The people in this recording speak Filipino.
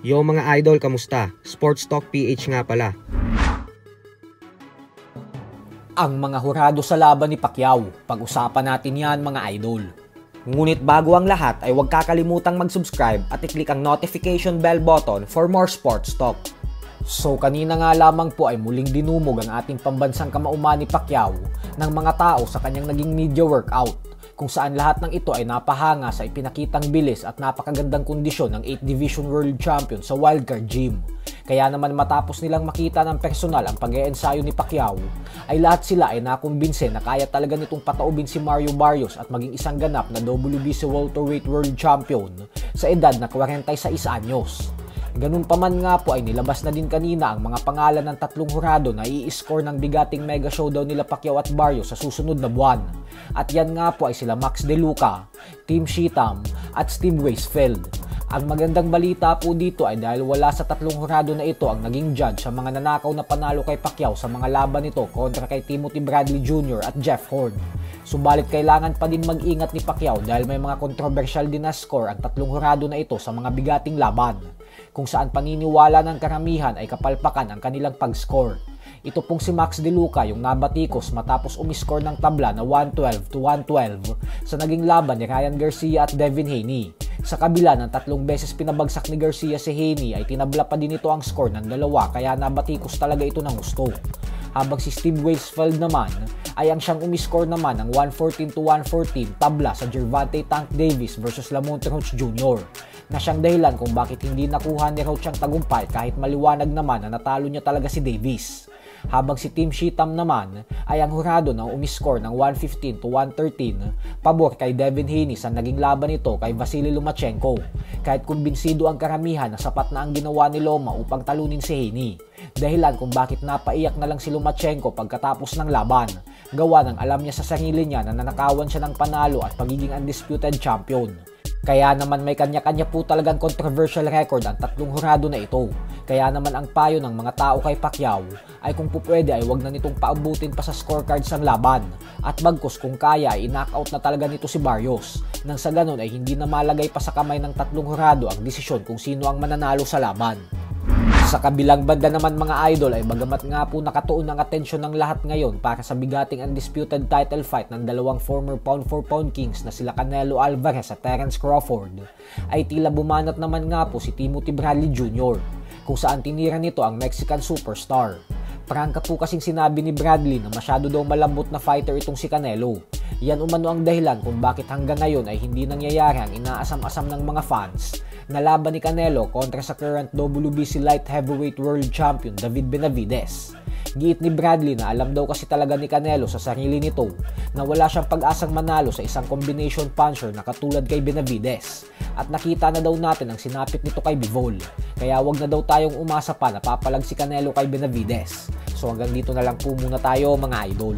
Yo mga idol, kamusta? Sports Talk PH nga pala. Ang mga hurado sa laban ni Pacquiao, pag-usapan natin yan mga idol. Ngunit bago ang lahat ay huwag kakalimutang mag-subscribe at i-click ang notification bell button for more sports talk. So kanina nga lamang po ay muling dinumog ang ating pambansang kamauman ni Pacquiao ng mga tao sa kanyang naging media workout, kung saan lahat ng ito ay napahanga sa ipinakitang bilis at napakagandang kondisyon ng 8th Division World Champion sa Wildcard Gym. Kaya naman matapos nilang makita ng personal ang pag-e-ensayo ni Pacquiao, ay lahat sila ay nakumbinse na kaya talaga nitong pataubin si Mario Barrios at maging isang ganap na WBC Welterweight World Champion sa edad na 46 anyos. Ganun pa man nga po ay nilabas na din kanina ang mga pangalan ng tatlong hurado na i-score ng bigating mega showdown nila Pacquiao at Barrios sa susunod na buwan. At yan nga po ay sila Max De Luca, Tim Cheatham at Steve Weisfeld. Ang magandang balita po dito ay dahil wala sa tatlong hurado na ito ang naging judge sa mga nanakaw na panalo kay Pacquiao sa mga laban nito kontra kay Timothy Bradley Jr. at Jeff Horn. Subalit kailangan pa din mag-ingat ni Pacquiao dahil may mga controversial din na score ang tatlong hurado na ito sa mga bigating laban, kung saan paniniwala ng karamihan ay kapalpakan ang kanilang pag-score. Ito pong si Max De Luca yung nabatikos matapos umiscore ng tabla na 112-112 sa naging laban ni Ryan Garcia at Devin Haney. Sa kabila ng tatlong beses pinabagsak ni Garcia si Haney ay tinabla pa din ito ang score ng dalawa, kaya nabatikos talaga ito ng gusto. Habang si Steve Weisfeld naman ay ang siyang umiscore naman ng 114-114 tabla sa Gervonta Tank Davis versus Lamont Roach Jr. na siyang dahilan kung bakit hindi nakuha ni Roach ang tagumpay kahit maliwanag naman na natalo niya talaga si Davis. Habang si Tim Cheatham naman ay ang hurado na umiscore ng 115-113 pabor kay Devin Haney sa naging laban nito kay Vasily Lomachenko, kahit kumbinsido ang karamihan na sapat na ang ginawa ni Loma upang talunin si Haney. Dahilan kung bakit napaiyak na lang si Lomachenko pagkatapos ng laban, gawa ng alam niya sa sarili niya na nanakawan siya ng panalo at pagiging undisputed champion. Kaya naman may kanya-kanya po talagang controversial record ang tatlong hurado na ito. Kaya naman ang payo ng mga tao kay Pacquiao ay kung pupwede ay wag na nitong paabutin pa sa scorecards ang laban, at bagkus kung kaya ay i-knockout na talaga nito si Barrios, nang sa ganun ay hindi na malagay pa sa kamay ng tatlong hurado ang desisyon kung sino ang mananalo sa laban. Sa kabilang banda naman mga idol ay bagamat nga po nakatuon ang atensyon ng lahat ngayon para sa bigating undisputed title fight ng dalawang former pound for pound kings na sila Canelo Alvarez at Terence Crawford, ay tila bumanat naman nga po si Timothy Bradley Jr. kung saan tinira nito ang Mexican superstar. Prangka po kasing sinabi ni Bradley na masyado daw malambot na fighter itong si Canelo. Yan umano ang dahilan kung bakit hanggang ngayon ay hindi nangyayari ang inaasam-asam ng mga fans na laban ni Canelo kontra sa current WBC Light Heavyweight World Champion David Benavidez. Giit ni Bradley na alam daw kasi talaga ni Canelo sa sarili nito na wala siyang pag-asang manalo sa isang combination puncher na katulad kay Benavidez, at nakita na daw natin ang sinapit nito kay Bivol, kaya wag na daw tayong umasa pa na papalag si Canelo kay Benavidez. So hanggang dito na lang po muna tayo mga idol.